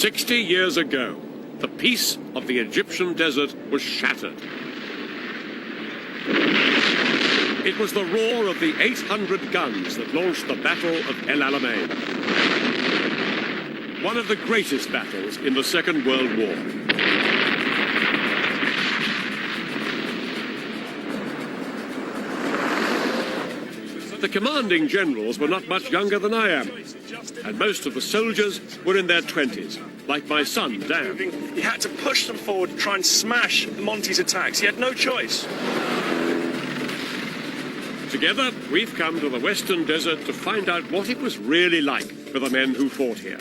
60 years ago, the peace of the Egyptian desert was shattered. It was the roar of the 800 guns that launched the Battle of El Alamein, one of the greatest battles in the Second World War. The commanding generals were not much younger than I am, and most of the soldiers were in their 20s, like my son, Dan. He had to push them forward to try and smash Monty's attacks. He had no choice. Together, we've come to the Western Desert to find out what it was really like for the men who fought here.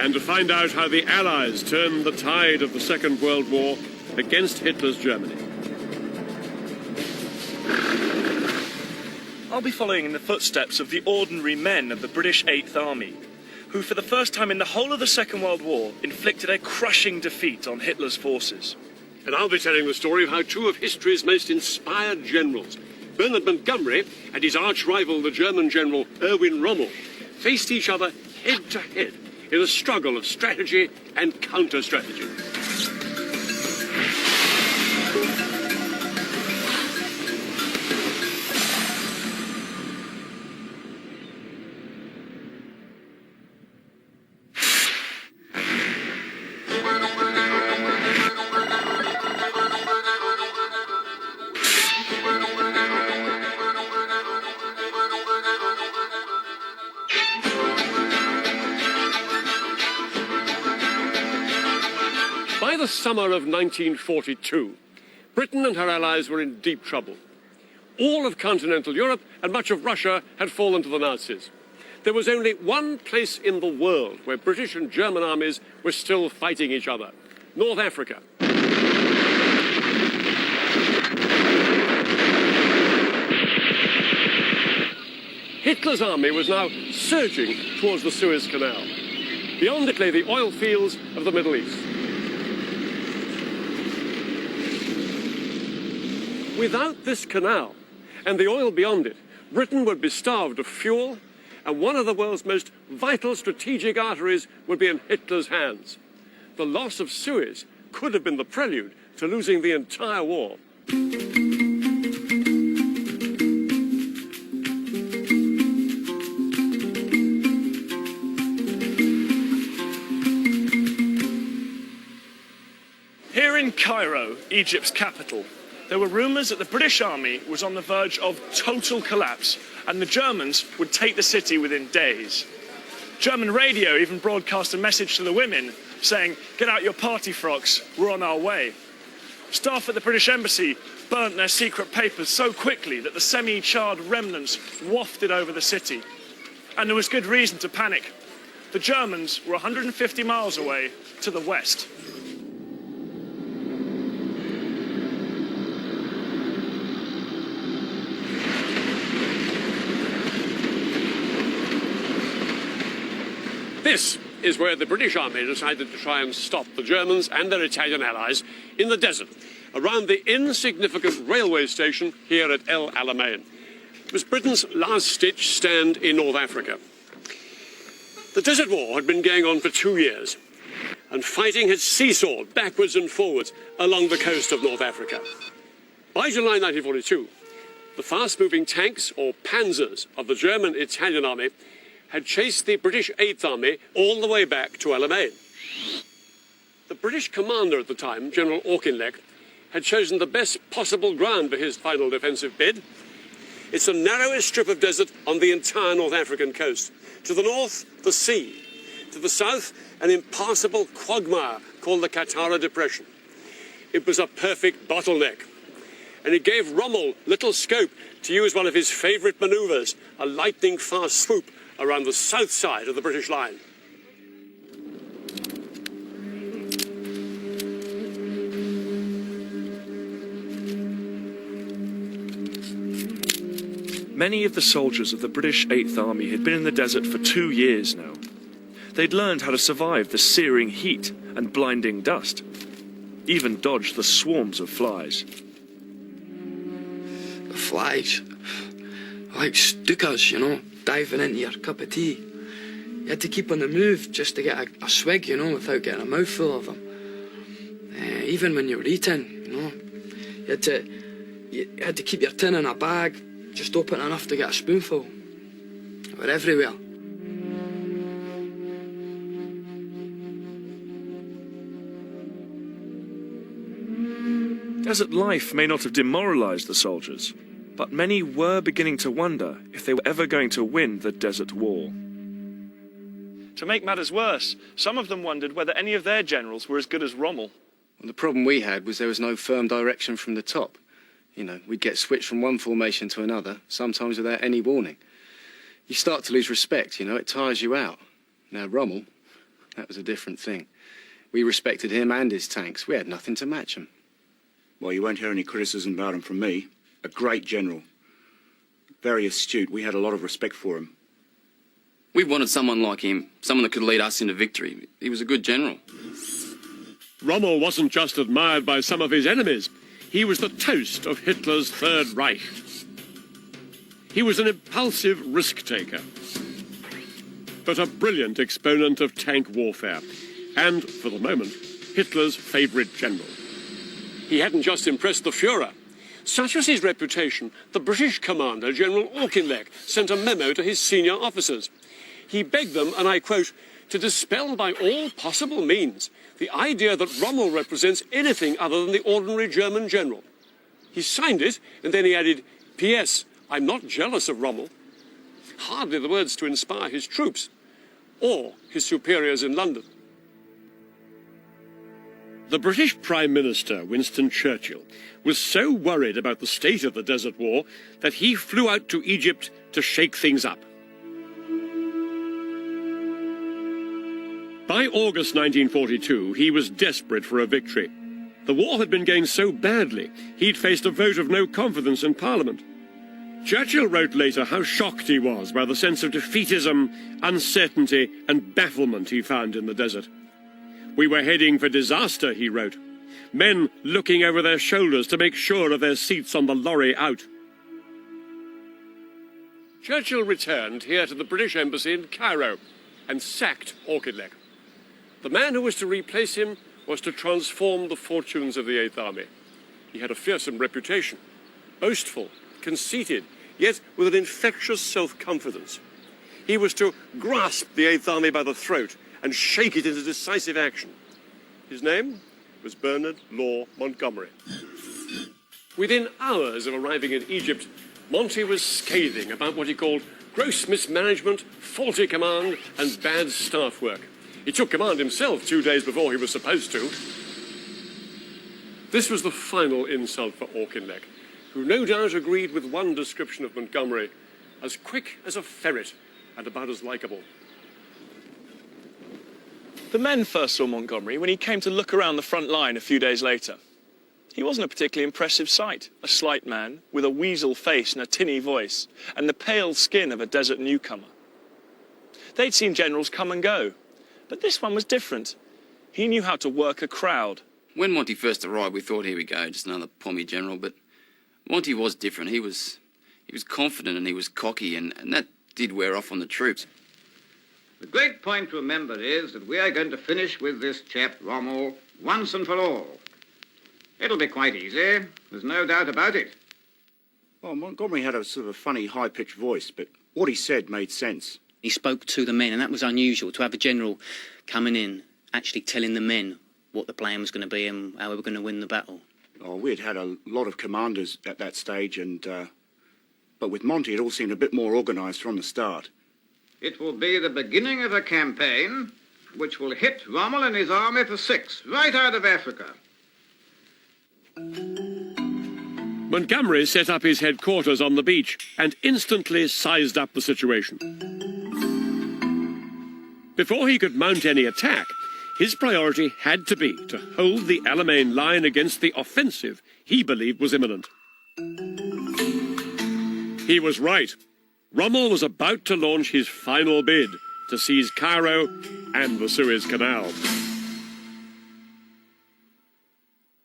And to find out how the Allies turned the tide of the Second World War against Hitler's Germany. I'll be following in the footsteps of the ordinary men of the British 8th Army, who for the first time in the whole of the Second World War inflicted a crushing defeat on Hitler's forces. And I'll be telling the story of how two of history's most inspired generals, Bernard Montgomery and his arch-rival, the German general Erwin Rommel, faced each other head to head in a struggle of strategy and counter-strategy. By the summer of 1942, Britain and her allies were in deep trouble. All of continental Europe and much of Russia had fallen to the Nazis. There was only one place in the world where British and German armies were still fighting each other: North Africa. Hitler's army was now surging towards the Suez Canal. Beyond it lay the oil fields of the Middle East. Without this canal and the oil beyond it, Britain would be starved of fuel, and one of the world's most vital strategic arteries would be in Hitler's hands. The loss of Suez could have been the prelude to losing the entire war. Here in Cairo, Egypt's capital, there were rumours that the British army was on the verge of total collapse and the Germans would take the city within days. German radio even broadcast a message to the women saying, "Get out your party frocks, we're on our way." Staff at the British embassy burnt their secret papers so quickly that the semi-charred remnants wafted over the city. And there was good reason to panic. The Germans were 150 miles away to the west. This is where the British army decided to try and stop the Germans and their Italian allies in the desert, around the insignificant railway station here at El Alamein. It was Britain's last-ditch stand in North Africa. The Desert War had been going on for 2 years, and fighting had seesawed backwards and forwards along the coast of North Africa. By July 1942, the fast-moving tanks, or panzers, of the German-Italian army had chased the British 8th Army all the way back to El Alamein. The British commander at the time, General Auchinleck, had chosen the best possible ground for his final defensive bid. It's the narrowest strip of desert on the entire North African coast. To the north, the sea. To the south, an impassable quagmire called the Qattara Depression. It was a perfect bottleneck, and it gave Rommel little scope to use one of his favourite manoeuvres, a lightning-fast swoop around the south side of the British line. Many of the soldiers of the British 8th Army had been in the desert for 2 years now. They'd learned how to survive the searing heat and blinding dust, even dodge the swarms of flies. The flies, like stickers, you know. diving into your cup of tea. You had to keep on the move just to get a swig, you know, without getting a mouthful of them. Even when you were eating, you know, you had to keep your tin in a bag, just open enough to get a spoonful. They were everywhere. Desert life may not have demoralized the soldiers, but many were beginning to wonder if they were ever going to win the Desert War. To make matters worse, some of them wondered whether any of their generals were as good as Rommel. Well, the problem we had was there was no firm direction from the top. You know, we'd get switched from one formation to another, sometimes without any warning. You start to lose respect, you know, it tires you out. Now, Rommel, that was a different thing. We respected him and his tanks. We had nothing to match him. Well, you won't hear any criticism about him from me. A great general. Very astute. We had a lot of respect for him. We wanted someone like him, someone that could lead us into victory. He was a good general. Rommel wasn't just admired by some of his enemies. He was the toast of Hitler's Third Reich. He was an impulsive risk-taker, but a brilliant exponent of tank warfare, and, for the moment, Hitler's favourite general. He hadn't just impressed the Führer. Such was his reputation, the British commander, General Auchinleck, sent a memo to his senior officers. He begged them, and I quote, to dispel by all possible means the idea that Rommel represents anything other than the ordinary German general. He signed it, and then he added, P.S. I'm not jealous of Rommel. Hardly the words to inspire his troops, or his superiors in London. The British Prime Minister, Winston Churchill, was so worried about the state of the Desert War that he flew out to Egypt to shake things up. By August 1942, he was desperate for a victory. The war had been going so badly, he'd faced a vote of no confidence in Parliament. Churchill wrote later how shocked he was by the sense of defeatism, uncertainty, and bafflement he found in the desert. We were heading for disaster, he wrote. Men looking over their shoulders to make sure of their seats on the lorry out. Churchill returned here to the British Embassy in Cairo and sacked Auchinleck. The man who was to replace him was to transform the fortunes of the Eighth Army. He had a fearsome reputation, boastful, conceited, yet with an infectious self-confidence. He was to grasp the Eighth Army by the throat and shake it into decisive action. His name was Bernard Montgomery. Within hours of arriving in Egypt, Monty was scathing about what he called gross mismanagement, faulty command, and bad staff work. He took command himself 2 days before he was supposed to. This was the final insult for Auchinleck, who no doubt agreed with one description of Montgomery, as quick as a ferret and about as likeable. The men first saw Montgomery when he came to look around the front line a few days later. He wasn't a particularly impressive sight, a slight man with a weasel face and a tinny voice, and the pale skin of a desert newcomer. They'd seen generals come and go, but this one was different. He knew how to work a crowd. When Monty first arrived, we thought, here we go, just another pommy general, but Monty was different. He was confident and he was cocky, and that did wear off on the troops. The great point to remember is that we are going to finish with this chap, Rommel, once and for all. It'll be quite easy. There's no doubt about it. Well, Montgomery had a sort of a funny, high-pitched voice, but what he said made sense. He spoke to the men, and that was unusual, to have a general coming in, actually telling the men what the plan was going to be and how we were going to win the battle. Oh, we'd had a lot of commanders at that stage, but with Monty it all seemed a bit more organised from the start. It will be the beginning of a campaign which will hit Rommel and his army for six, right out of Africa. Montgomery set up his headquarters on the beach and instantly sized up the situation. Before he could mount any attack, his priority had to be to hold the Alamein line against the offensive he believed was imminent. He was right. Rommel was about to launch his final bid to seize Cairo and the Suez Canal.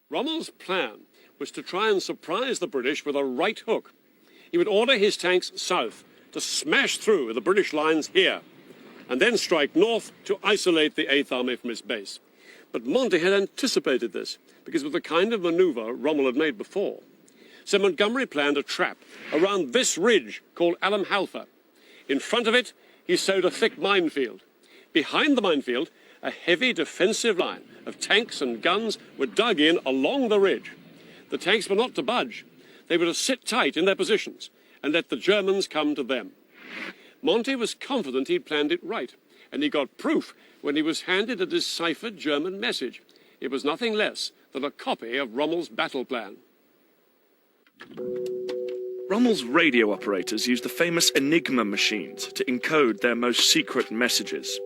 Rommel's plan was to try and surprise the British with a right hook. He would order his tanks south to smash through the British lines here and then strike north to isolate the 8th Army from its base. But Monty had anticipated this, because of the kind of manoeuvre Rommel had made before. So Montgomery planned a trap around this ridge called Halfa. In front of it, he sowed a thick minefield. Behind the minefield, a heavy defensive line of tanks and guns were dug in along the ridge. The tanks were not to budge. They were to sit tight in their positions and let the Germans come to them. Monty was confident he'd planned it right, and he got proof when he was handed a deciphered German message. It was nothing less than a copy of Rommel's battle plan. Rommel's radio operators used the famous Enigma machines to encode their most secret messages.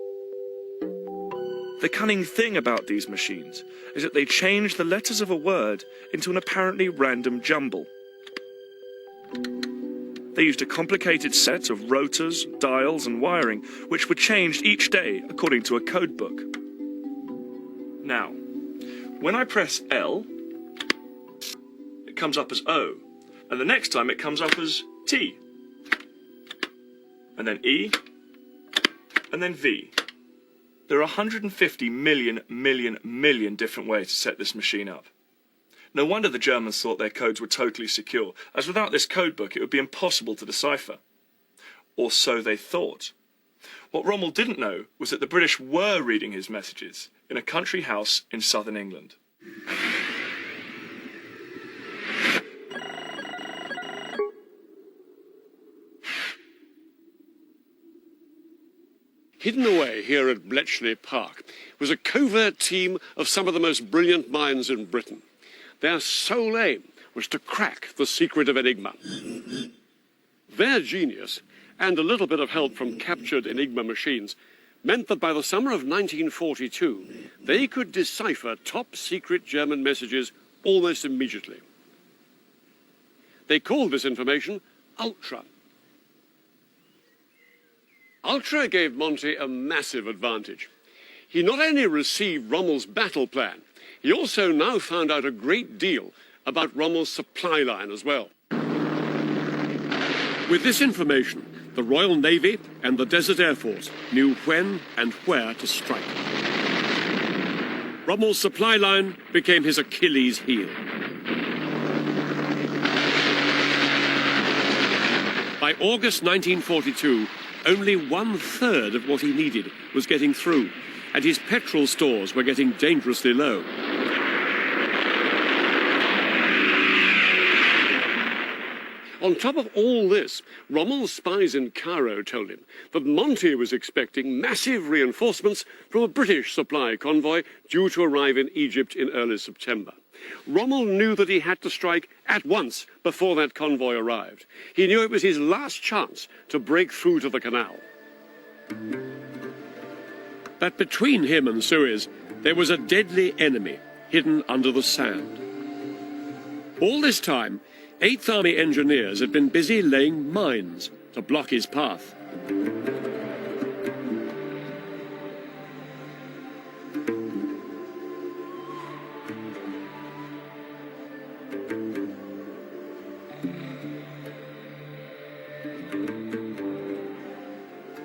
The cunning thing about these machines is that they change the letters of a word into an apparently random jumble. They used a complicated set of rotors, dials, and wiring, which were changed each day according to a code book. Now, when I press L, it comes up as O, and the next time it comes up as T, and then E, and then V. There are 150 million different ways to set this machine up. No wonder the Germans thought their codes were totally secure, as without this code book it would be impossible to decipher. Or so they thought. What Rommel didn't know was that the British were reading his messages in a country house in southern England. Hidden away here at Bletchley Park was a covert team of some of the most brilliant minds in Britain. Their sole aim was to crack the secret of Enigma. Their genius, and a little bit of help from captured Enigma machines, meant that by the summer of 1942, they could decipher top-secret German messages almost immediately. They called this information Ultra. Ultra gave Monty a massive advantage. He not only received Rommel's battle plan, he also now found out a great deal about Rommel's supply line as well. With this information, the Royal Navy and the Desert Air Force knew when and where to strike. Rommel's supply line became his Achilles heel. By August 1942, only 1/3 of what he needed was getting through, and his petrol stores were getting dangerously low. On top of all this, Rommel's spies in Cairo told him that Monty was expecting massive reinforcements from a British supply convoy due to arrive in Egypt in early September. Rommel knew that he had to strike at once before that convoy arrived. He knew it was his last chance to break through to the canal. But between him and Suez, there was a deadly enemy hidden under the sand. All this time, 8th Army engineers had been busy laying mines to block his path.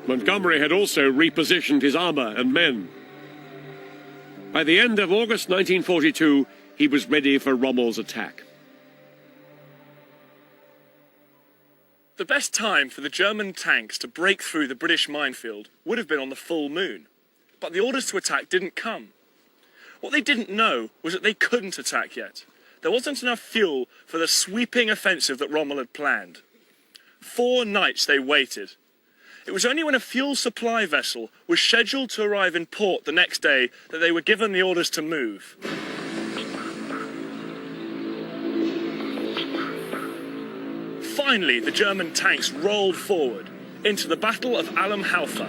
Montgomery had also repositioned his armour and men. By the end of August 1942, he was ready for Rommel's attack. The best time for the German tanks to break through the British minefield would have been on the full moon, but the orders to attack didn't come. What they didn't know was that they couldn't attack yet. There wasn't enough fuel for the sweeping offensive that Rommel had planned. 4 nights they waited. It was only when a fuel supply vessel was scheduled to arrive in port the next day that they were given the orders to move. Finally, the German tanks rolled forward into the Battle of Halfa.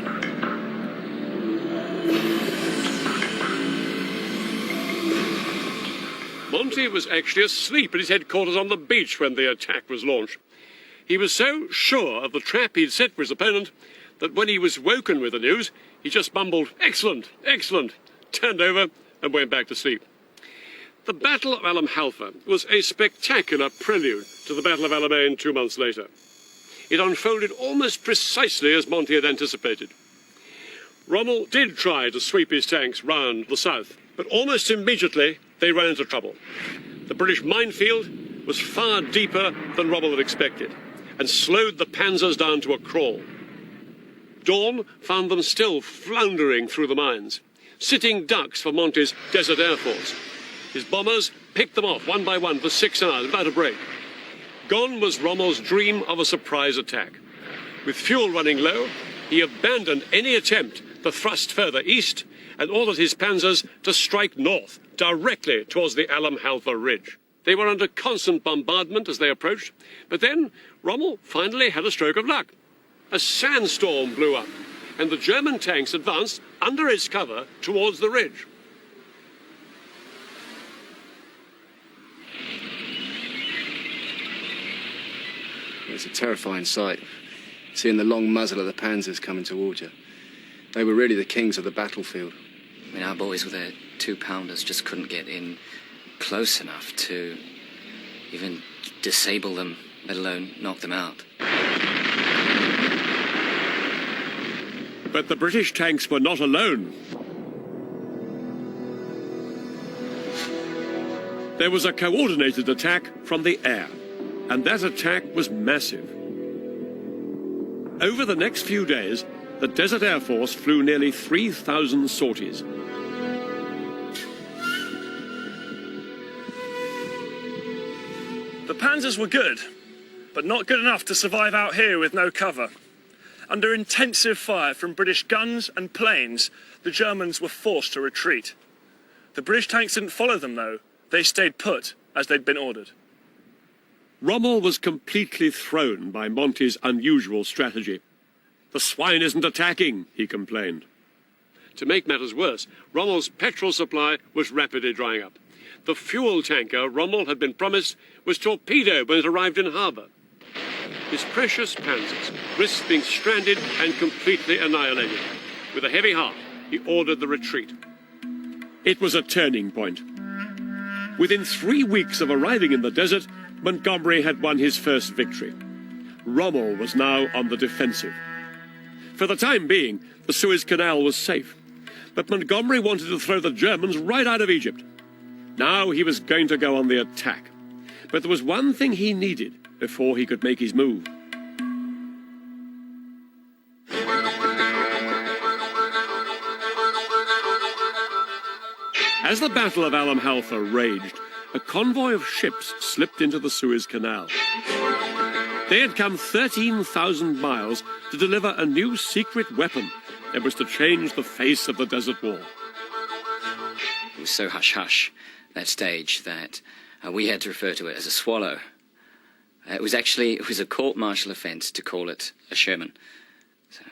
Monty was actually asleep at his headquarters on the beach when the attack was launched. He was so sure of the trap he'd set for his opponent that when he was woken with the news, he just mumbled, "Excellent, excellent," turned over and went back to sleep. The Battle of Halfa was a spectacular prelude to the Battle of El Alamein 2 months later. it unfolded almost precisely as Monty had anticipated. Rommel did try to sweep his tanks round the south, but almost immediately they ran into trouble. The British minefield was far deeper than Rommel had expected and slowed the panzers down to a crawl. Dawn found them still floundering through the mines, sitting ducks for Monty's Desert Air Force. His bombers picked them off one by one for 6 hours without a break. Gone was Rommel's dream of a surprise attack. With fuel running low, he abandoned any attempt to thrust further east and ordered his panzers to strike north, directly towards the Halfa ridge. They were under constant bombardment as they approached, but then Rommel finally had a stroke of luck. A sandstorm blew up, and the German tanks advanced under its cover towards the ridge. It's a terrifying sight, seeing the long muzzle of the panzers coming towards you. They were really the kings of the battlefield. I mean, our boys with their 2-pounders just couldn't get in close enough to even disable them, let alone knock them out. But the British tanks were not alone. There was a coordinated attack from the air, and that attack was massive. Over the next few days, the Desert Air Force flew nearly 3,000 sorties. The panzers were good, but not good enough to survive out here with no cover. Under intensive fire from British guns and planes, the Germans were forced to retreat. The British tanks didn't follow them, though. They stayed put, as they'd been ordered. Rommel was completely thrown by Monty's unusual strategy. "The swine isn't attacking," he complained. To make matters worse, Rommel's petrol supply was rapidly drying up. The fuel tanker Rommel had been promised was torpedoed when it arrived in harbour. His precious panzers risked being stranded and completely annihilated. With a heavy heart, he ordered the retreat. It was a turning point. Within 3 weeks of arriving in the desert, Montgomery had won his first victory. Rommel was now on the defensive. For the time being, the Suez Canal was safe. But Montgomery wanted to throw the Germans right out of Egypt. Now he was going to go on the attack. But there was one thing he needed before he could make his move. As the Battle of El Alamein raged, a convoy of ships slipped into the Suez Canal. They had come 13,000 miles to deliver a new secret weapon that was to change the face of the desert war. It was so hush-hush, that stage, that we had to refer to it as a swallow. It was a court-martial offence to call it a Sherman. So,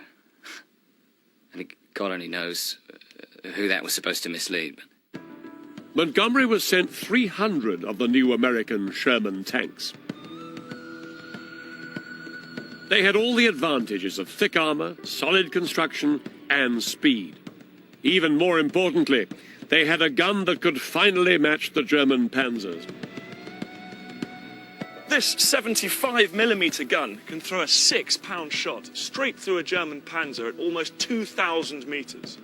I think God only knows who that was supposed to mislead. But Montgomery was sent 300 of the new American Sherman tanks. They had all the advantages of thick armor, solid construction, and speed. Even more importantly, they had a gun that could finally match the German panzers. This 75mm gun can throw a 6-pound shot straight through a German panzer at almost 2,000 meters.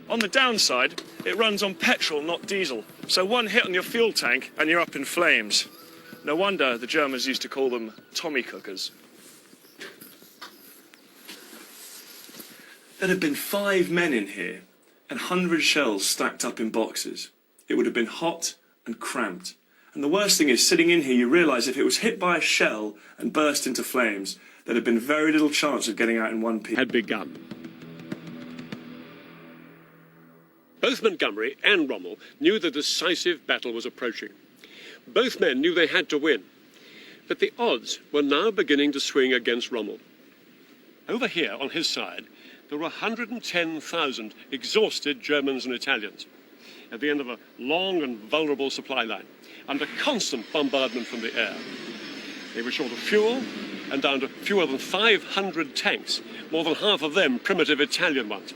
On the downside, it runs on petrol, not diesel, so one hit on your fuel tank and you're up in flames. No wonder the Germans used to call them Tommy cookers. There'd have been 5 men in here and 100 shells stacked up in boxes. It would have been hot and cramped. And the worst thing is, sitting in here, you realise if it was hit by a shell and burst into flames, there'd have been very little chance of getting out in one piece. Had begun. Both Montgomery and Rommel knew the decisive battle was approaching. Both men knew they had to win. But the odds were now beginning to swing against Rommel. Over here, on his side, there were 110,000 exhausted Germans and Italians at the end of a long and vulnerable supply line, under constant bombardment from the air. They were short of fuel and down to fewer than 500 tanks, more than half of them primitive Italian ones.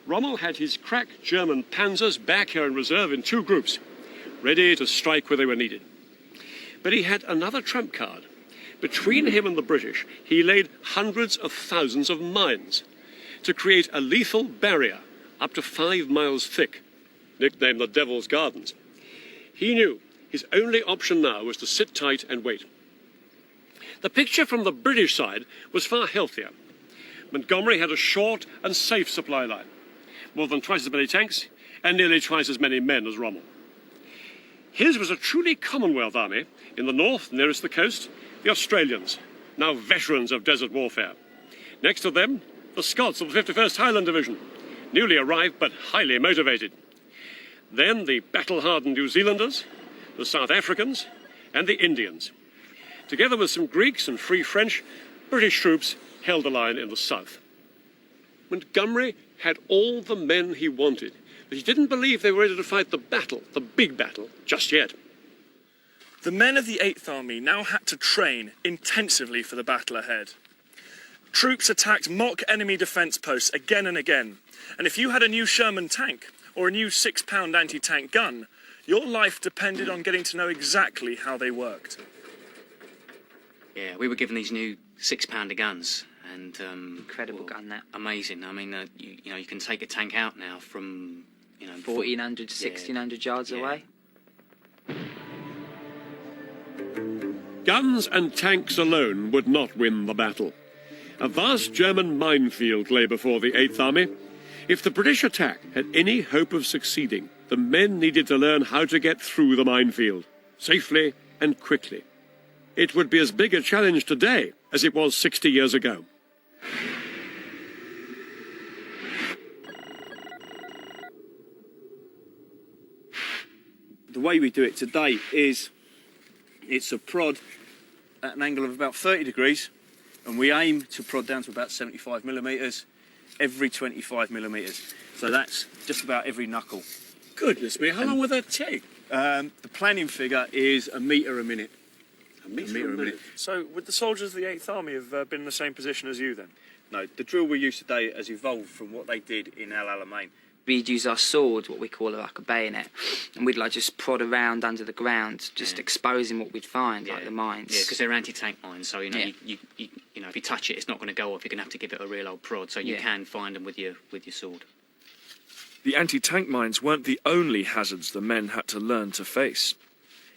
Rommel had his crack German panzers back here in reserve in 2 groups, ready to strike where they were needed. But he had another trump card. Between him and the British, he laid hundreds of thousands of mines to create a lethal barrier up to 5 miles thick, nicknamed the Devil's Gardens. He knew his only option now was to sit tight and wait. The picture from the British side was far healthier. Montgomery had a short and safe supply line, more than twice as many tanks and nearly twice as many men as Rommel. His was a truly Commonwealth army. In the north, nearest the coast, the Australians, now veterans of desert warfare. Next to them, the Scots of the 51st Highland Division, newly arrived but highly motivated. Then the battle-hardened New Zealanders, the South Africans, and the Indians. Together with some Greeks and Free French, British troops held the line in the south. Montgomery had all the men he wanted, but he didn't believe they were ready to fight the battle, the big battle, just yet. The men of the 8th Army now had to train intensively for the battle ahead. Troops attacked mock enemy defence posts again and again, and if you had a new Sherman tank or a new 6-pound anti-tank gun, your life depended on getting to know exactly how they worked. Yeah, we were given these new 6-pounder guns, and Incredible gun, that. amazing. I mean, you know, you can take a tank out now from 1,400 to 1,600 yards away. Guns and tanks alone would not win the battle. A vast German minefield lay before the 8th Army. If the British attack had any hope of succeeding, the men needed to learn how to get through the minefield, safely and quickly. It would be as big a challenge today as it was 60 years ago. The way we do it today is it's a prod at an angle of about 30 degrees, and we aim to prod down to about 75 millimetres every 25 millimetres. So that's just about every knuckle. Goodness me, how long would that take? The planning figure is a metre a minute. A metre a minute. So would the soldiers of the 8th Army have been in the same position as you then? No, the drill we use today has evolved from what they did in El Alamein. We'd use our sword, what we call like a bayonet, and we'd like just prod around under the ground, just exposing what we'd find, like the mines. Yeah, because they're anti-tank mines, so you know, you know, if you touch it, it's not going to go off. You're going to have to give it a real old prod, so you can find them with your sword. The anti-tank mines weren't the only hazards the men had to learn to face.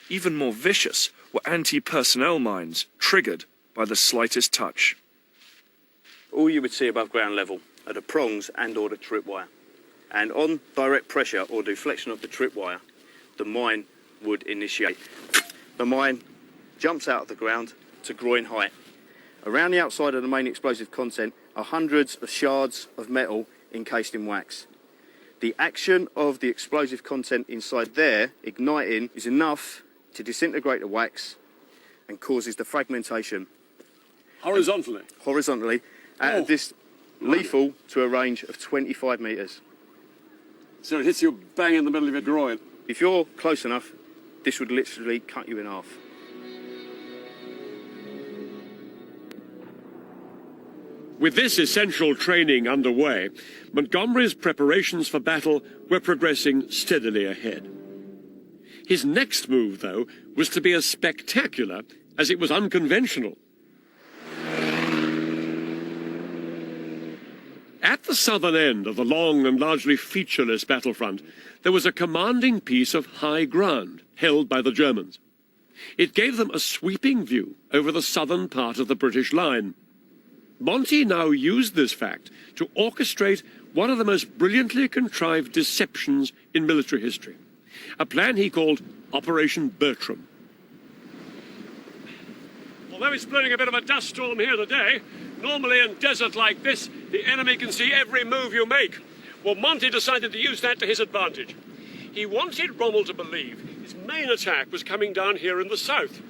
Even more vicious were anti-personnel mines, triggered by the slightest touch. All you would see above ground level are the prongs and or the tripwire. And on direct pressure or deflection of the tripwire, the mine would initiate. The mine jumps out of the ground to groin height. Around the outside of the main explosive content are hundreds of shards of metal encased in wax. The action of the explosive content inside there igniting is enough to disintegrate the wax and causes the fragmentation. Horizontally, at this lethal to a range of 25 metres. So it hits you bang in the middle of your groin. If you're close enough, this would literally cut you in half. With this essential training underway, Montgomery's preparations for battle were progressing steadily ahead. His next move, though, was to be as spectacular as it was unconventional. At the southern end of the long and largely featureless battlefront, there was a commanding piece of high ground held by the Germans. It gave them a sweeping view over the southern part of the British line. Monty now used this fact to orchestrate one of the most brilliantly contrived deceptions in military history, a plan he called Operation Bertram. Although it's blowing a bit of a dust storm here today, normally in desert like this, the enemy can see every move you make. Well, Monty decided to use that to his advantage. He wanted Rommel to believe his main attack was coming down here in the south.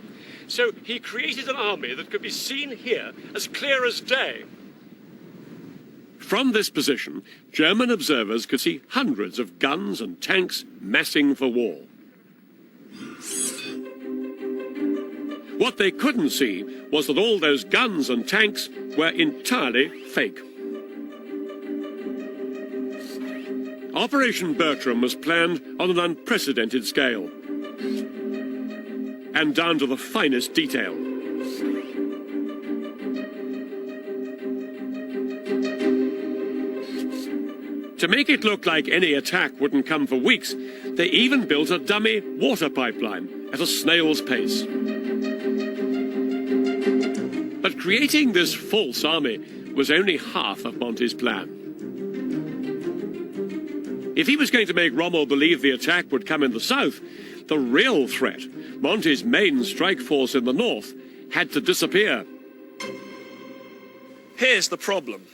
So he created an army that could be seen here as clear as day. From this position, German observers could see hundreds of guns and tanks massing for war. What they couldn't see was that all those guns and tanks were entirely fake. Operation Bertram was planned on an unprecedented scale, and down to the finest detail. To make it look like any attack wouldn't come for weeks, they even built a dummy water pipeline at a snail's pace. But creating this false army was only half of Monty's plan. If he was going to make Rommel believe the attack would come in the south, the real threat, Monty's main strike force in the north, had to disappear. Here's the problem.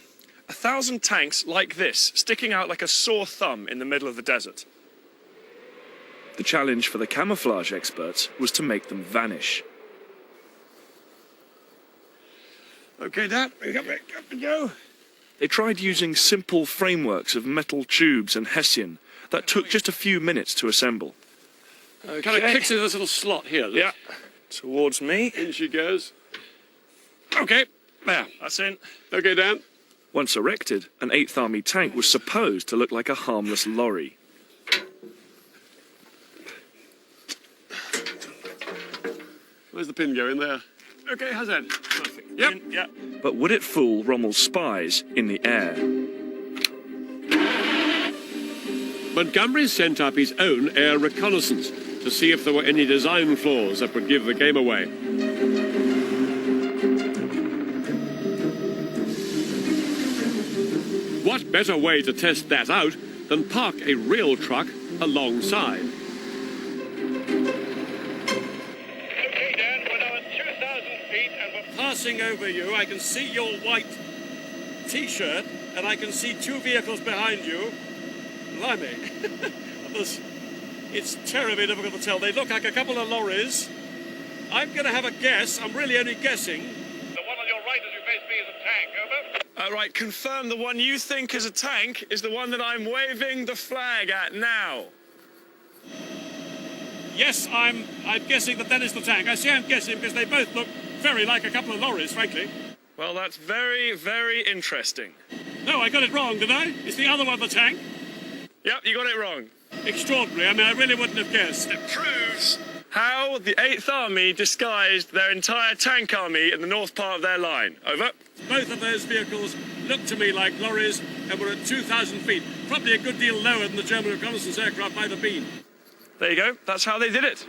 1,000 tanks like this, sticking out like a sore thumb in the middle of the desert. The challenge for the camouflage experts was to make them vanish. Okay, Dad, up we go. They tried using simple frameworks of metal tubes and hessian that took just a few minutes to assemble. Okay. Kind of kicks in this little slot here. Yeah, towards me. In she goes. Okay, there. That's in. Okay, Dan. Once erected, an 8th Army tank was supposed to look like a harmless lorry. Where's the pin going there? Okay, how's that? Perfect. Yep. Yeah. But would it fool Rommel's spies in the air? Montgomery sent up his own air reconnaissance to see if there were any design flaws that would give the game away. What better way to test that out than park a real truck alongside? Okay, Dan, we're now at 2,000 feet and we're passing over you. I can see your white T-shirt and I can see 2 vehicles behind you. Blimey. It's terribly difficult to tell. They look like a couple of lorries. I'm going to have a guess. I'm really only guessing. The one on your right as you face me is a tank. Over. Right, confirm the one you think is a tank is the one that I'm waving the flag at now. Yes, I'm guessing that is the tank. I say I'm guessing because they both look very like a couple of lorries, frankly. Well, that's very, very interesting. No, I got it wrong, did I? Is the other one the tank? Yep, you got it wrong. Extraordinary. I mean, I really wouldn't have guessed. It proves how the 8th Army disguised their entire tank army in the north part of their line. Over. Both of those vehicles look to me like lorries and we're at 2,000 feet. Probably a good deal lower than the German reconnaissance aircraft might have been. There you go. That's how they did it.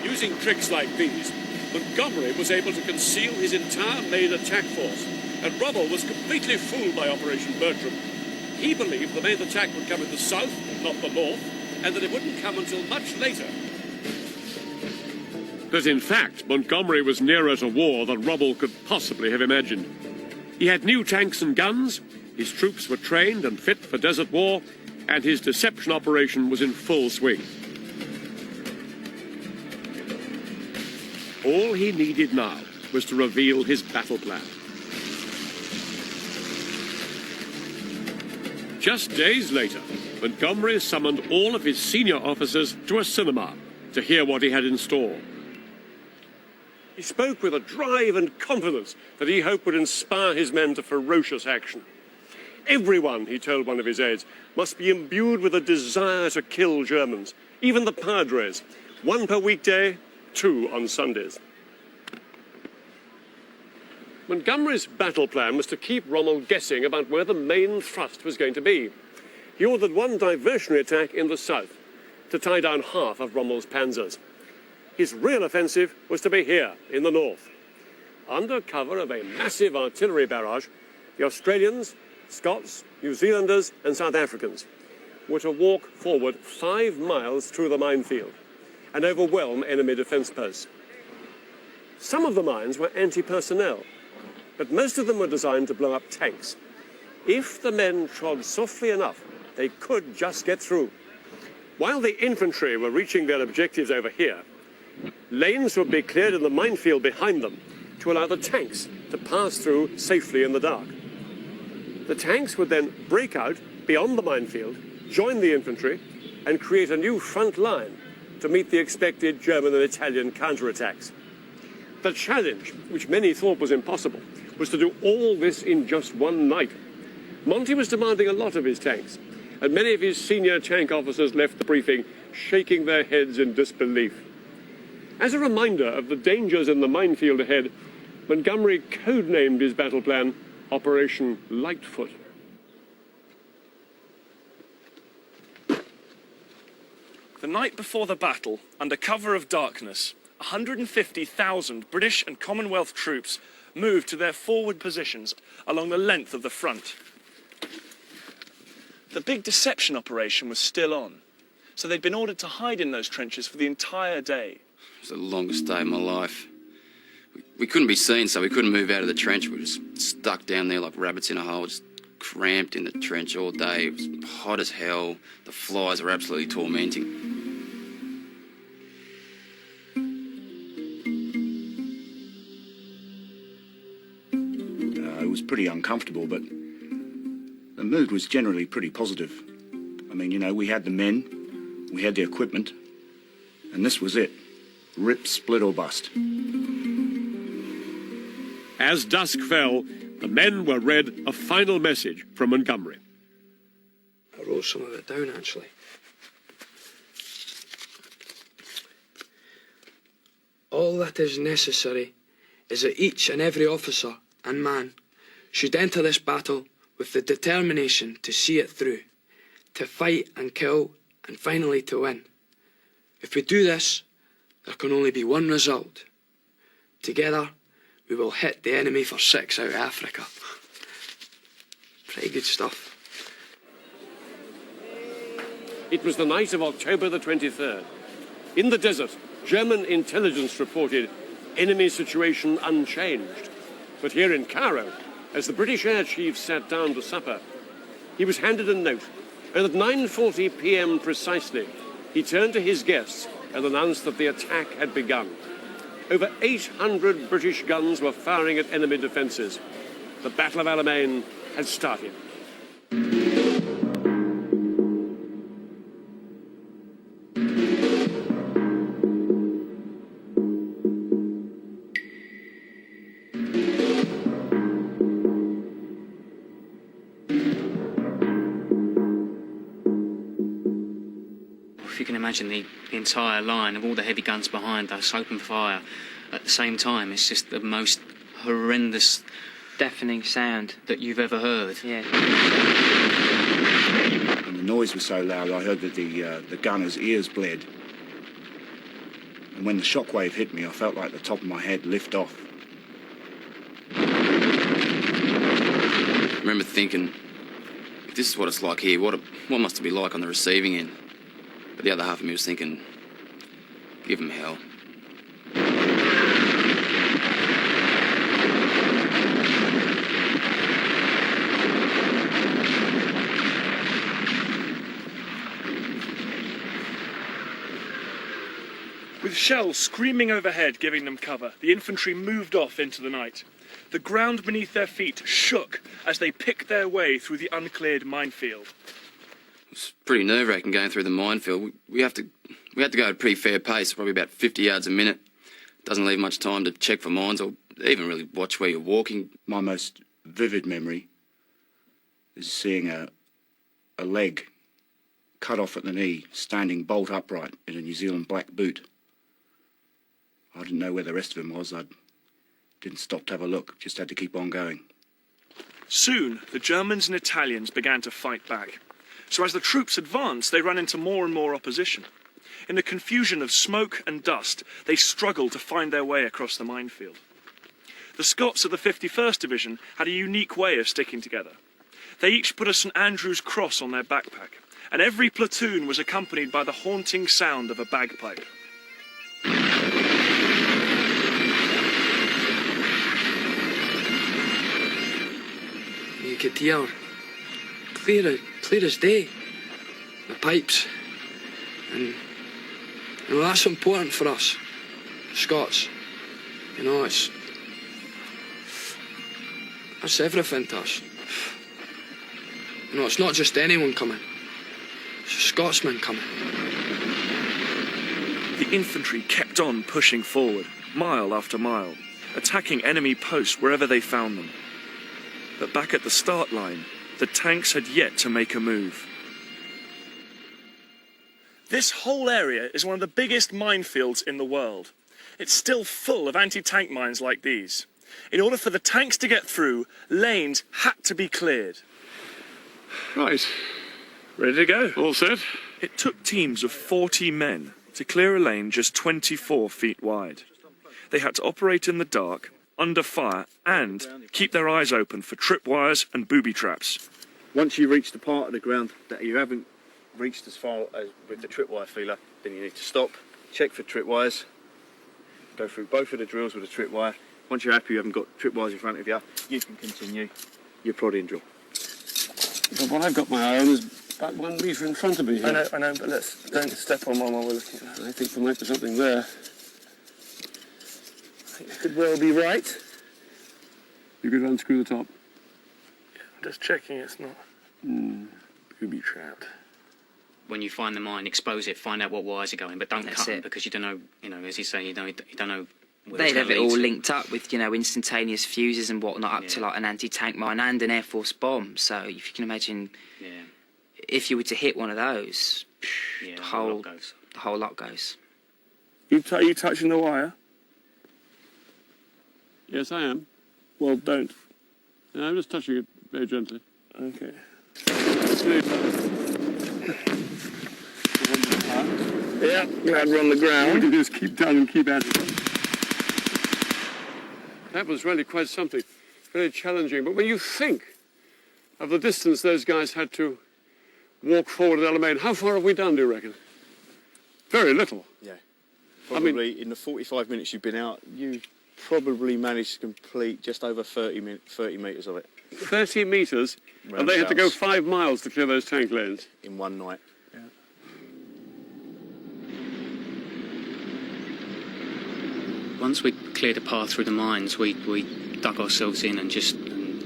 Using tricks like these, Montgomery was able to conceal his entire main attack force, and Rommel was completely fooled by Operation Bertram. He believed the main attack would come in the south, not the north, and that it wouldn't come until much later. But in fact, Montgomery was nearer to war than Rommel could possibly have imagined. He had new tanks and guns, his troops were trained and fit for desert war, and his deception operation was in full swing. All he needed now was to reveal his battle plan. Just days later, Montgomery summoned all of his senior officers to a cinema to hear what he had in store. He spoke with a drive and confidence that he hoped would inspire his men to ferocious action. Everyone, he told one of his aides, must be imbued with a desire to kill Germans, even the padres, 1 per weekday, 2 on Sundays. Montgomery's battle plan was to keep Rommel guessing about where the main thrust was going to be. He ordered one diversionary attack in the south to tie down half of Rommel's panzers. His real offensive was to be here, in the north. Under cover of a massive artillery barrage, the Australians, Scots, New Zealanders and South Africans were to walk forward 5 miles through the minefield and overwhelm enemy defence posts. Some of the mines were anti-personnel, but most of them were designed to blow up tanks. If the men trod softly enough, they could just get through. While the infantry were reaching their objectives over here, lanes would be cleared in the minefield behind them to allow the tanks to pass through safely in the dark. The tanks would then break out beyond the minefield, join the infantry, and create a new front line to meet the expected German and Italian counterattacks. The challenge, which many thought was impossible, was to do all this in just one night. Monty was demanding a lot of his tanks, and many of his senior tank officers left the briefing shaking their heads in disbelief. As a reminder of the dangers in the minefield ahead, Montgomery codenamed his battle plan Operation Lightfoot. The night before the battle, under cover of darkness, 150,000 British and Commonwealth troops moved to their forward positions along the length of the front. The big deception operation was still on, so they'd been ordered to hide in those trenches for the entire day. It was the longest day of my life. We couldn't be seen, so we couldn't move out of the trench. We were just stuck down there like rabbits in a hole, just cramped in the trench all day. It was hot as hell. The flies were absolutely tormenting. It was pretty uncomfortable, but the mood was generally pretty positive. I mean, you know, we had the men, we had the equipment, and this was it. Rip, split or bust. As dusk fell, the men were read a final message from Montgomery. I wrote some of it down, actually. All that is necessary is that each and every officer and man should enter this battle with the determination to see it through, to fight and kill, and finally to win. If we do this, there can only be one result. Together, we will hit the enemy for 6 out of Africa. Pretty good stuff. It was the night of October the 23rd. In the desert, German intelligence reported enemy situation unchanged. But here in Cairo, as the British air chief sat down to supper, he was handed a note, and at 9:40 p.m. precisely, he turned to his guests and announced that the attack had begun. Over 800 British guns were firing at enemy defences. The Battle of El Alamein had started. If you can imagine the entire line of all the heavy guns behind us open fire at the same time, it's just the most horrendous, deafening sound that you've ever heard. Yeah. And the noise was so loud, I heard that the gunner's ears bled. And when the shockwave hit me, I felt like the top of my head lift off. I remember thinking, if this is what it's like here, what must it be like on the receiving end? But the other half of me was thinking, give them hell. With shells screaming overhead, giving them cover, the infantry moved off into the night. The ground beneath their feet shook as they picked their way through the uncleared minefield. It's pretty nerve-wracking going through the minefield. We had to go at a pretty fair pace, probably about 50 yards a minute. Doesn't leave much time to check for mines or even really watch where you're walking. My most vivid memory is seeing a leg cut off at the knee, standing bolt upright in a New Zealand black boot. I didn't know where the rest of him was. I didn't stop to have a look, just had to keep on going. Soon, the Germans and Italians began to fight back. So as the troops advanced, they ran into more and more opposition. In the confusion of smoke and dust, they struggled to find their way across the minefield. The Scots of the 51st Division had a unique way of sticking together. They each put a St Andrew's cross on their backpack, and every platoon was accompanied by the haunting sound of a bagpipe. You could hear clear as day, the pipes, and you know, that's important for us, Scots. You know, that's everything to us. You know, it's not just anyone coming, it's a Scotsman coming. The infantry kept on pushing forward, mile after mile, attacking enemy posts wherever they found them. But back at the start line, the tanks had yet to make a move. This whole area is one of the biggest minefields in the world. It's still full of anti-tank mines like these. In order for the tanks to get through, lanes had to be cleared. Right. Ready to go? All set? It took teams of 40 men to clear a lane just 24 feet wide. They had to operate in the dark, under fire, and keep their eyes open for tripwires and booby traps. Once you reach the part of the ground that you haven't reached as far as with the tripwire feeler, then you need to stop, check for tripwires, go through both of the drills with a tripwire. Once you're happy you haven't got tripwires in front of you, you can continue your prodding drill. But what I've got my eye on is about 1 metre in front of me here. I know, but don't step on one while we're looking at that. I think there might be something there. You could well be right. You could unscrew the top. I'm just checking it's not booby trapped. When you find the mine, expose it, find out what wires are going, but don't cut them because you don't know, as you say, you don't know where They'd it's have it gonna all lead. linked up with, instantaneous fuses and whatnot up to like an anti-tank mine and an Air Force bomb. So if you can imagine, if you were to hit one of those, the whole lot goes. You touching the wire? Yes, I am. Well, don't. No, I'm just touching it very gently. Okay. Yeah, glad we're on the ground. All you do is keep down and keep at it. That was really quite something. Very challenging. But when you think of the distance those guys had to walk forward at El Alamein, how far have we done, do you reckon? Very little. Yeah. Probably in the 45 minutes you've been out, you probably managed to complete just over 30 metres of it. 30 metres? And they had to go 5 miles to clear those tank lanes? In one night. Yeah. Once we cleared a path through the mines, we dug ourselves in and just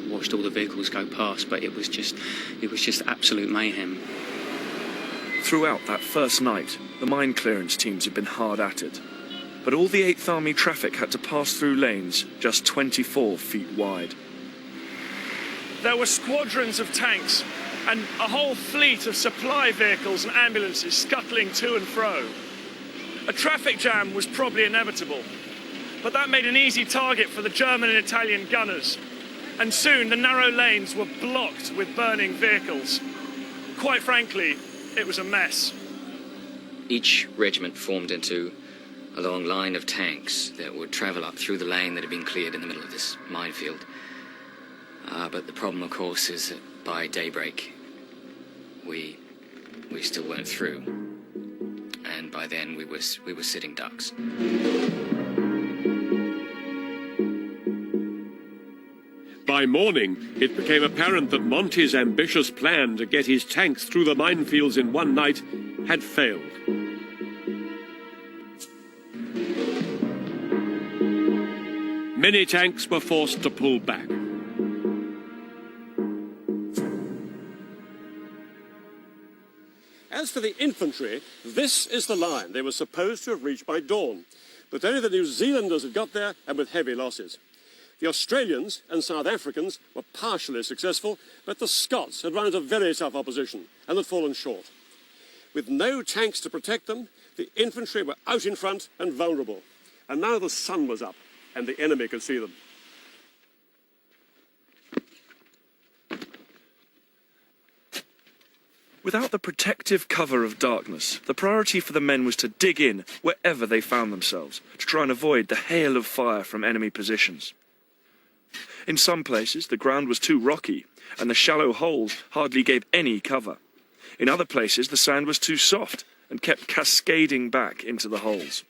watched all the vehicles go past, but it was just absolute mayhem. Throughout that first night, the mine clearance teams had been hard at it. But all the 8th Army traffic had to pass through lanes just 24 feet wide. There were squadrons of tanks and a whole fleet of supply vehicles and ambulances scuttling to and fro. A traffic jam was probably inevitable, but that made an easy target for the German and Italian gunners. And soon the narrow lanes were blocked with burning vehicles. Quite frankly, it was a mess. Each regiment formed into a long line of tanks that would travel up through the lane that had been cleared in the middle of this minefield. But the problem, of course, is that by daybreak, we still weren't through. And by then, we were sitting ducks. By morning, it became apparent that Monty's ambitious plan to get his tanks through the minefields in one night had failed. Many tanks were forced to pull back. As for the infantry, this is the line they were supposed to have reached by dawn. But only the New Zealanders had got there, and with heavy losses. The Australians and South Africans were partially successful, but the Scots had run into very tough opposition and had fallen short. With no tanks to protect them, the infantry were out in front and vulnerable. And now the sun was up, and the enemy could see them. Without the protective cover of darkness, the priority for the men was to dig in wherever they found themselves, to try and avoid the hail of fire from enemy positions. In some places, the ground was too rocky, and the shallow holes hardly gave any cover. In other places, the sand was too soft and kept cascading back into the holes.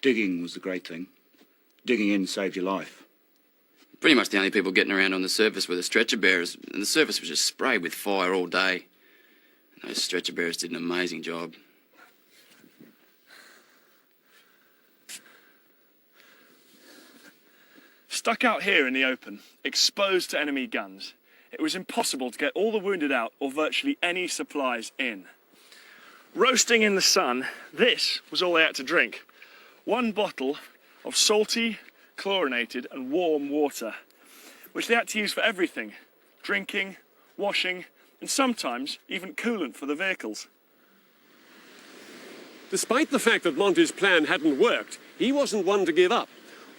Digging was the great thing. Digging in saved your life. Pretty much the only people getting around on the surface were the stretcher bearers, and the surface was just sprayed with fire all day. And those stretcher bearers did an amazing job. Stuck out here in the open, exposed to enemy guns, it was impossible to get all the wounded out or virtually any supplies in. Roasting in the sun, this was all they had to drink. 1 bottle of salty, chlorinated and warm water, which they had to use for everything: drinking, washing, and sometimes even coolant for the vehicles. Despite the fact that Monty's plan hadn't worked, he wasn't one to give up.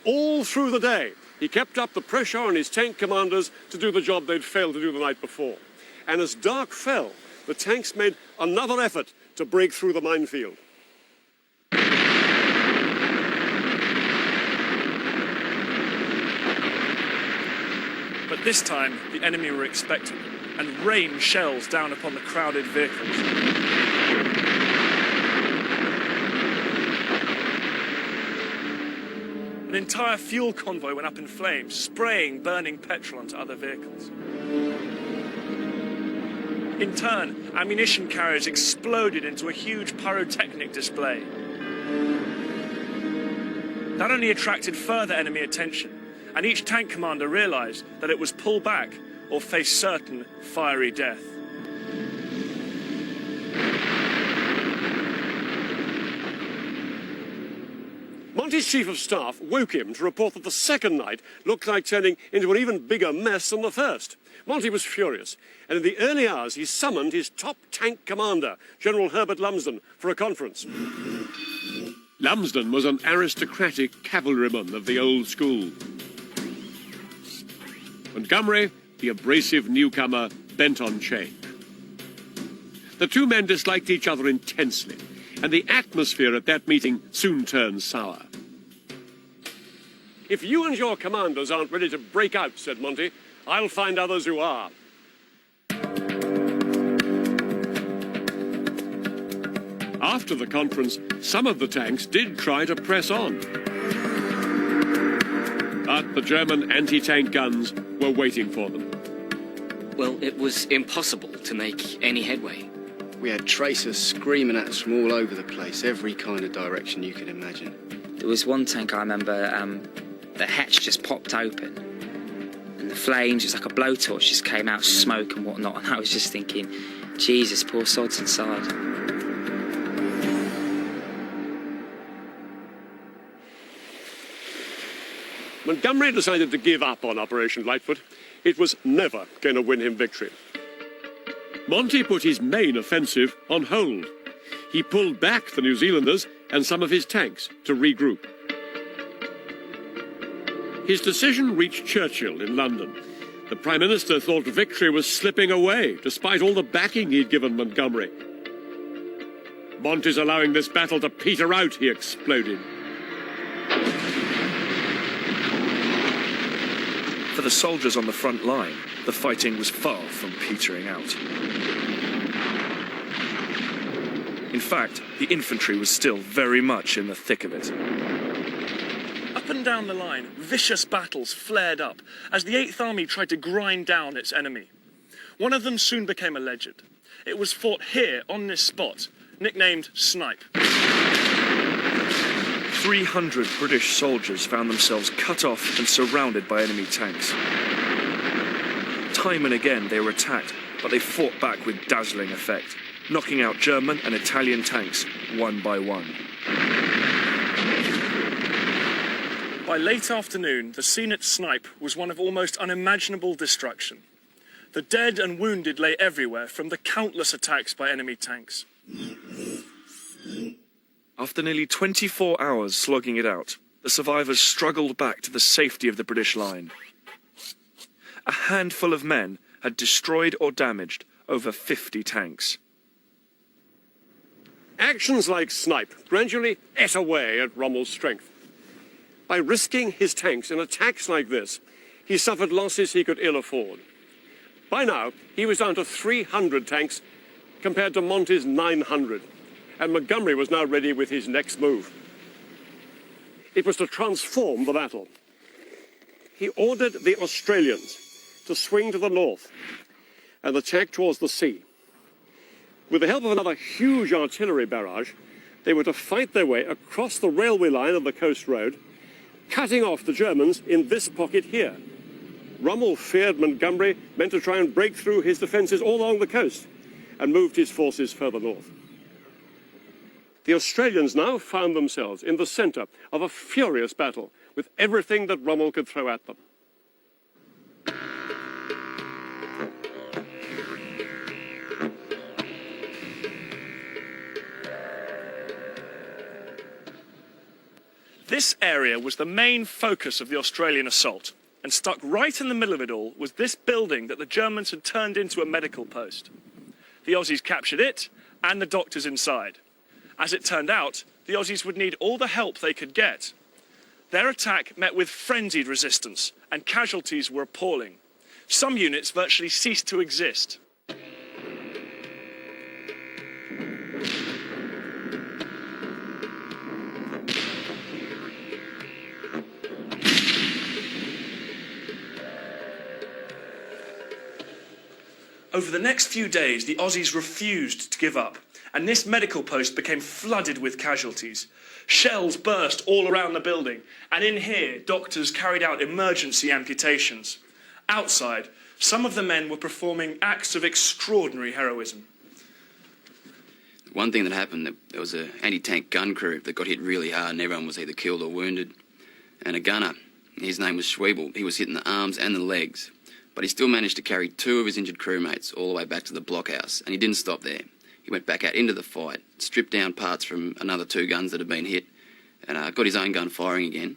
All through the day, he kept up the pressure on his tank commanders to do the job they'd failed to do the night before. And as dark fell, the tanks made another effort to break through the minefield. But this time, the enemy were expecting them and rained shells down upon the crowded vehicles. An entire fuel convoy went up in flames, spraying burning petrol onto other vehicles. In turn, ammunition carriers exploded into a huge pyrotechnic display. That only attracted further enemy attention, and each tank commander realized that it was pull back or face certain fiery death. Monty's chief of staff woke him to report that the second night looked like turning into an even bigger mess than the first. Monty was furious, and in the early hours he summoned his top tank commander, General Herbert Lumsden, for a conference. Lumsden was an aristocratic cavalryman of the old school. Montgomery, the abrasive newcomer, bent on change. The two men disliked each other intensely, and the atmosphere at that meeting soon turned sour. "If you and your commanders aren't ready to break out," said Monty, "I'll find others who are." After the conference, some of the tanks did try to press on. But the German anti-tank guns were waiting for them. Well, it was impossible to make any headway. We had tracers screaming at us from all over the place, every kind of direction you can imagine. There was one tank I remember, the hatch just popped open, and the flames, just like a blowtorch, just came out, smoke and whatnot, and I was just thinking, Jesus, poor sods inside. Montgomery decided to give up on Operation Lightfoot. It was never going to win him victory. Monty put his main offensive on hold. He pulled back the New Zealanders and some of his tanks to regroup. His decision reached Churchill in London. The Prime Minister thought victory was slipping away, despite all the backing he'd given Montgomery. "Monty's allowing this battle to peter out," he exploded. For the soldiers on the front line, the fighting was far from petering out. In fact, the infantry was still very much in the thick of it. Up and down the line, vicious battles flared up as the 8th Army tried to grind down its enemy. One of them soon became a legend. It was fought here on this spot, nicknamed Snipe. 300 British soldiers found themselves cut off and surrounded by enemy tanks. Time and again they were attacked, but they fought back with dazzling effect, knocking out German and Italian tanks one by one. By late afternoon, the scene at Snipe was one of almost unimaginable destruction. The dead and wounded lay everywhere from the countless attacks by enemy tanks. After nearly 24 hours slogging it out, the survivors struggled back to the safety of the British line. A handful of men had destroyed or damaged over 50 tanks. Actions like Snipe gradually ate away at Rommel's strength. By risking his tanks in attacks like this, he suffered losses he could ill afford. By now, he was down to 300 tanks compared to Monty's 900. And Montgomery was now ready with his next move. It was to transform the battle. He ordered the Australians to swing to the north and attack towards the sea. With the help of another huge artillery barrage, they were to fight their way across the railway line of the coast road, cutting off the Germans in this pocket here. Rommel feared Montgomery meant to try and break through his defences all along the coast and moved his forces further north. The Australians now found themselves in the centre of a furious battle with everything that Rommel could throw at them. This area was the main focus of the Australian assault, and stuck right in the middle of it all was this building that the Germans had turned into a medical post. The Aussies captured it and the doctors inside. As it turned out, the Aussies would need all the help they could get. Their attack met with frenzied resistance, and casualties were appalling. Some units virtually ceased to exist. Over the next few days, the Aussies refused to give up, and this medical post became flooded with casualties. Shells burst all around the building, and in here, doctors carried out emergency amputations. Outside, some of the men were performing acts of extraordinary heroism. One thing that happened, there was an anti-tank gun crew that got hit really hard, and everyone was either killed or wounded. And a gunner, his name was Schwebel, he was hit in the arms and the legs. But he still managed to carry 2 of his injured crewmates all the way back to the blockhouse, and he didn't stop there. He went back out into the fight, stripped down parts from another 2 guns that had been hit, and got his own gun firing again.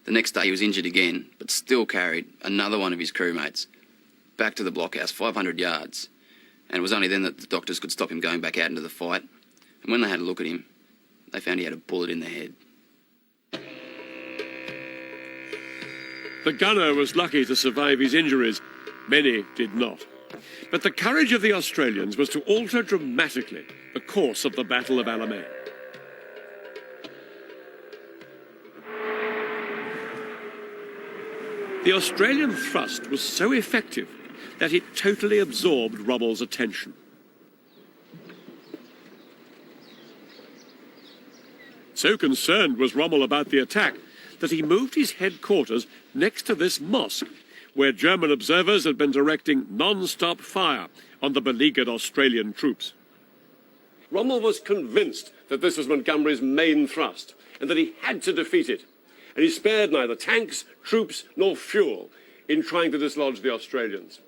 The next day he was injured again, but still carried another one of his crewmates back to the blockhouse, 500 yards. And it was only then that the doctors could stop him going back out into the fight. And when they had a look at him, they found he had a bullet in the head. The gunner was lucky to survive his injuries. Many did not. But the courage of the Australians was to alter dramatically the course of the Battle of El Alamein. The Australian thrust was so effective that it totally absorbed Rommel's attention. So concerned was Rommel about the attack that he moved his headquarters next to this mosque, where German observers had been directing non-stop fire on the beleaguered Australian troops. Rommel was convinced that this was Montgomery's main thrust, and that he had to defeat it. And he spared neither tanks, troops, nor fuel in trying to dislodge the Australians.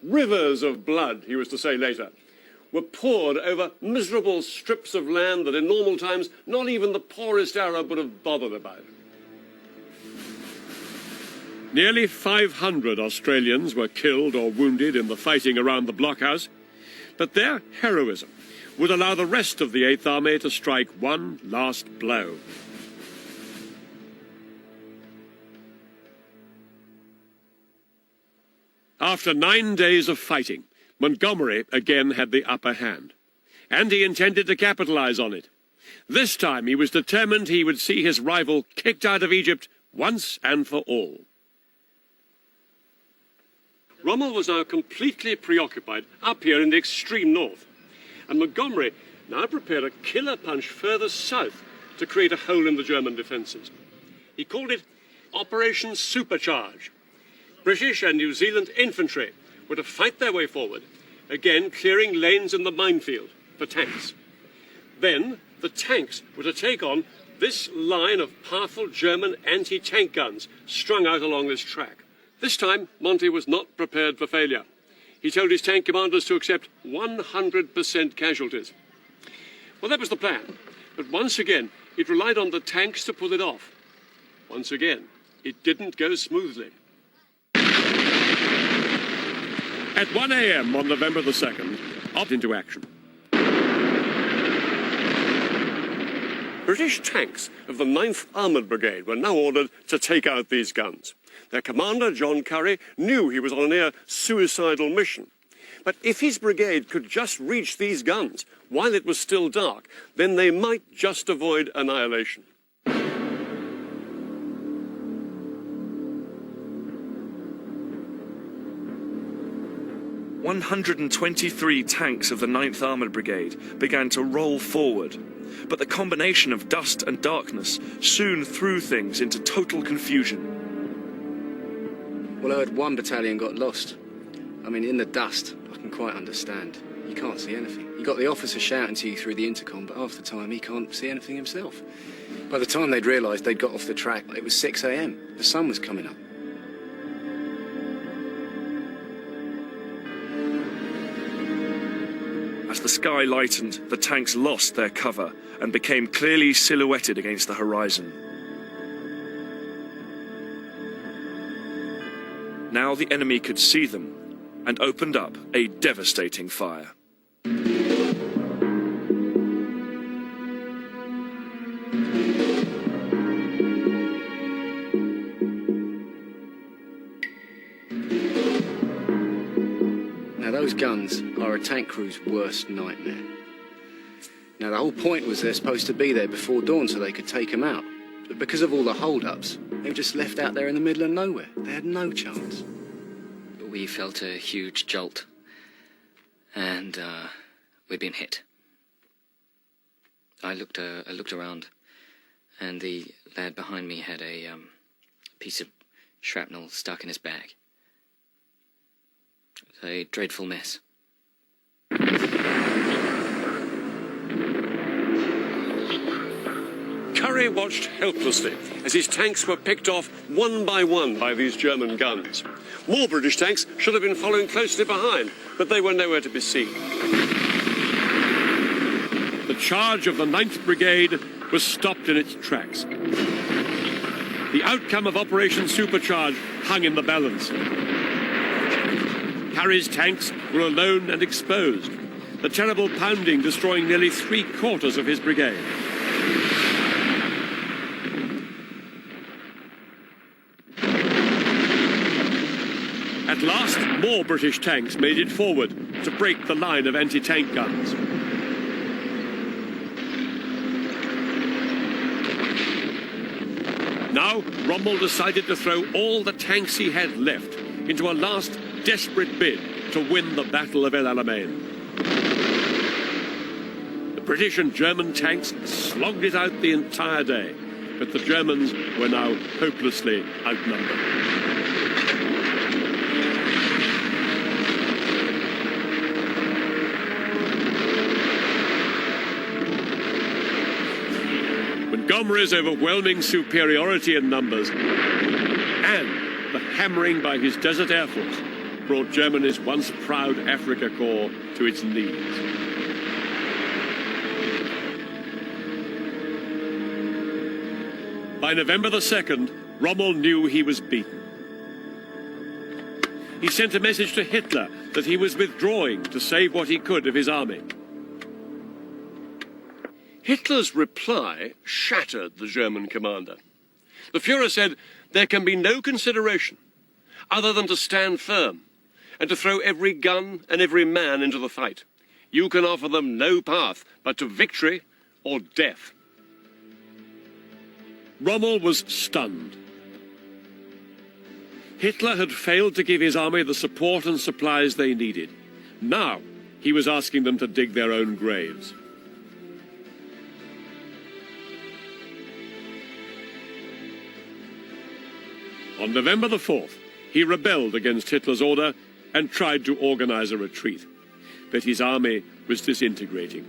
Rivers of blood, he was to say later, were poured over miserable strips of land that in normal times not even the poorest Arab would have bothered about. Nearly 500 Australians were killed or wounded in the fighting around the blockhouse, but their heroism would allow the rest of the 8th Army to strike one last blow. After 9 days of fighting, Montgomery again had the upper hand, and he intended to capitalize on it. This time he was determined he would see his rival kicked out of Egypt once and for all. Rommel was now completely preoccupied up here in the extreme north, and Montgomery now prepared a killer punch further south to create a hole in the German defences. He called it Operation Supercharge. British and New Zealand infantry were to fight their way forward, again clearing lanes in the minefield for tanks. Then the tanks were to take on this line of powerful German anti-tank guns strung out along this track. This time, Monty was not prepared for failure. He told his tank commanders to accept 100% casualties. Well, that was the plan. But once again, it relied on the tanks to pull it off. Once again, it didn't go smoothly. At 1 a.m. on November the 2nd, opt into action. British tanks of the 9th Armoured Brigade were now ordered to take out these guns. Their commander, John Curry, knew he was on a near suicidal mission. But if his brigade could just reach these guns while it was still dark, then they might just avoid annihilation. 123 tanks of the 9th Armoured Brigade began to roll forward, but the combination of dust and darkness soon threw things into total confusion. Well, I heard one battalion got lost. I mean, in the dust, I can quite understand. You can't see anything. You got the officer shouting to you through the intercom, but half the time he can't see anything himself. By the time they'd realised they'd got off the track, it was 6 a.m. The sun was coming up. As the sky lightened, the tanks lost their cover and became clearly silhouetted against the horizon. Now the enemy could see them and opened up a devastating fire. those guns are a tank crew's worst nightmare. Now, the whole point was they're supposed to be there before dawn so they could take them out. But because of all the hold-ups, they were just left out there in the middle of nowhere. They had no chance. We felt a huge jolt, and we'd been hit. I looked around, and the lad behind me had a piece of shrapnel stuck in his bag. It was a dreadful mess. Curry watched helplessly as his tanks were picked off one by these German guns. More British tanks should have been following closely behind, but they were nowhere to be seen. The charge of the 9th Brigade was stopped in its tracks. The outcome of Operation Supercharge hung in the balance. Curry's tanks were alone and exposed, the terrible pounding destroying nearly 3/4 of his brigade. At last, more British tanks made it forward to break the line of anti-tank guns. Now, Rommel decided to throw all the tanks he had left into a last desperate bid to win the Battle of El Alamein. The British and German tanks slogged it out the entire day, but the Germans were now hopelessly outnumbered. Montgomery's overwhelming superiority in numbers and the hammering by his desert air force brought Germany's once proud Afrika Corps to its knees. By November the 2nd, Rommel knew he was beaten. He sent a message to Hitler that he was withdrawing to save what he could of his army. Hitler's reply shattered the German commander. The Fuhrer said, "There can be no consideration other than to stand firm and to throw every gun and every man into the fight. You can offer them no path but to victory or death." Rommel was stunned. Hitler had failed to give his army the support and supplies they needed. Now he was asking them to dig their own graves. On November the 4th, he rebelled against Hitler's order and tried to organize a retreat. But his army was disintegrating.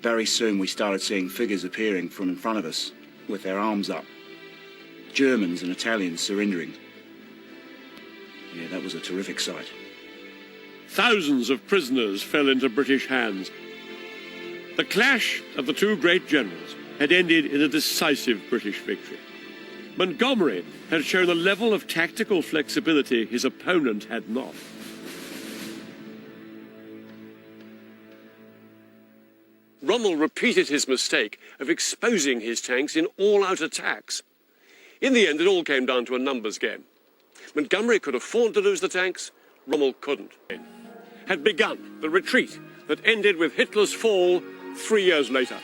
Very soon we started seeing figures appearing from in front of us with their arms up. Germans and Italians surrendering. Yeah, that was a terrific sight. Thousands of prisoners fell into British hands. The clash of the two great generals had ended in a decisive British victory. Montgomery had shown a level of tactical flexibility his opponent had not. Rommel repeated his mistake of exposing his tanks in all-out attacks. In the end, it all came down to a numbers game. Montgomery could afford to lose the tanks, Rommel couldn't. Had begun the retreat that ended with Hitler's fall 3 years later.